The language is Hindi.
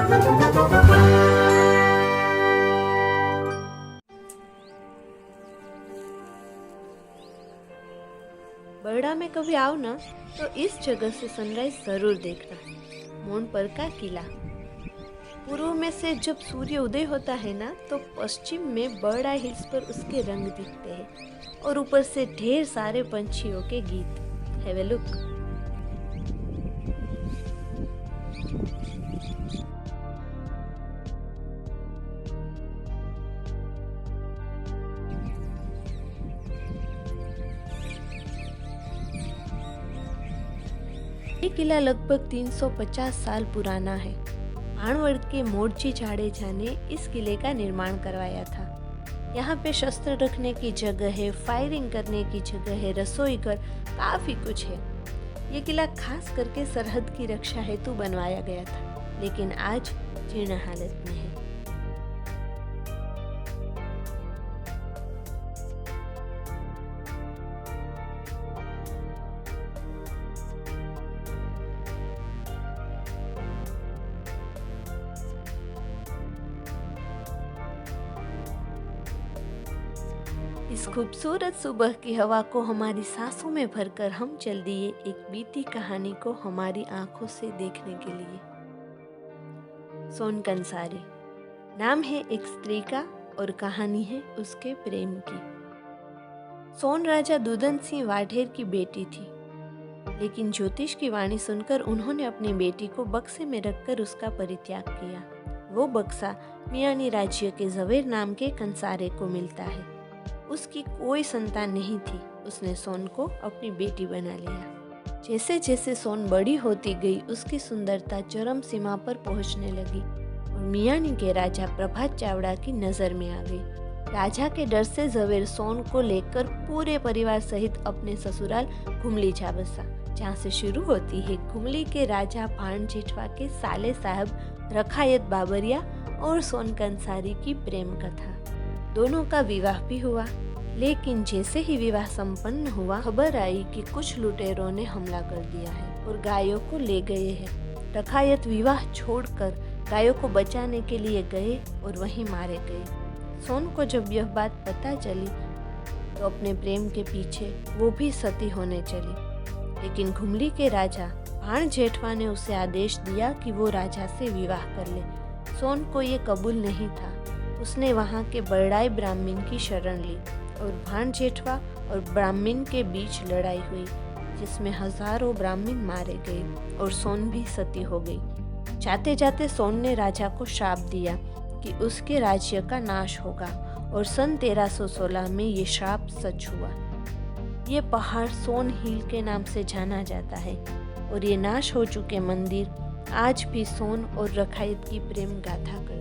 बरड़ा में कभी आओ ना तो इस जगह से सनराइज जरूर देखना। मोनपर का किला। पूर्व में से जब सूर्य उदय होता है ना तो पश्चिम में बरड़ा हिल्स पर उसके रंग दिखते हैं और ऊपर से ढेर सारे पंछियों के गीत। Have a look. ये किला लगभग 350 साल पुराना है। भाणवड़ के मोर्ची जाडेजा ने इस किले का निर्माण करवाया था। यहाँ पे शस्त्र रखने की जगह है, फायरिंग करने की जगह है, रसोई घर, काफी कुछ है। ये किला खास करके सरहद की रक्षा हेतु बनवाया गया था, लेकिन आज जीर्ण हालत में है। इस खूबसूरत सुबह की हवा को हमारी सांसों में भरकर हम चल दिए एक बीती कहानी को हमारी आंखों से देखने के लिए। सोन कंसारी नाम है एक स्त्री का और कहानी है उसके प्रेम की। सोन राजा दुदन सिंह वाढेर की बेटी थी, लेकिन ज्योतिष की वाणी सुनकर उन्होंने अपनी बेटी को बक्से में रखकर उसका परित्याग किया। वो बक्सा मियानी राज्य के जवेर नाम के कंसारे को मिलता है। उसकी कोई संतान नहीं थी। उसने सोन को अपनी बेटी बना लिया। जैसे जैसे सोन बड़ी होती गई उसकी सुंदरता चरम सीमा पर पहुंचने लगी और मियानी के राजा प्रभात चावड़ा की नजर में आ गई। राजा के डर से जवेर सोन को लेकर पूरे परिवार सहित अपने ससुराल घुमली जा बसा, जहाँ से शुरू होती है घुमली के राजा भाण जेठवा के साले साहब रखायत बाबरिया और सोन कंसारी की प्रेम कथा। दोनों का विवाह भी हुआ, लेकिन जैसे ही विवाह संपन्न हुआ खबर आई कि कुछ लुटेरों ने हमला कर दिया है और गायों को ले गए हैं। रखायत विवाह छोड़कर गायों को बचाने के लिए गए और वहीं मारे गए। सोन को जब यह बात पता चली तो अपने प्रेम के पीछे वो भी सती होने चली, लेकिन घुमली के राजा भाण जेठवा ने उसे आदेश दिया कि वो राजा से विवाह कर ले। सोन को ये कबूल नहीं था। उसने वहाँ के बरड़ाई ब्राह्मण की शरण ली और भाण जेठवा और ब्राह्मण के बीच लड़ाई हुई, जिसमें हजारों ब्राह्मण मारे गए और सोन भी सती हो गई। जाते जाते सोन ने राजा को श्राप दिया कि उसके राज्य का नाश होगा और सन 1316 में ये श्राप सच हुआ। ये पहाड़ सोन हिल के नाम से जाना जाता है और ये नाश हो चुके मंदिर आज भी सोन और रखायत की प्रेम गाथा कर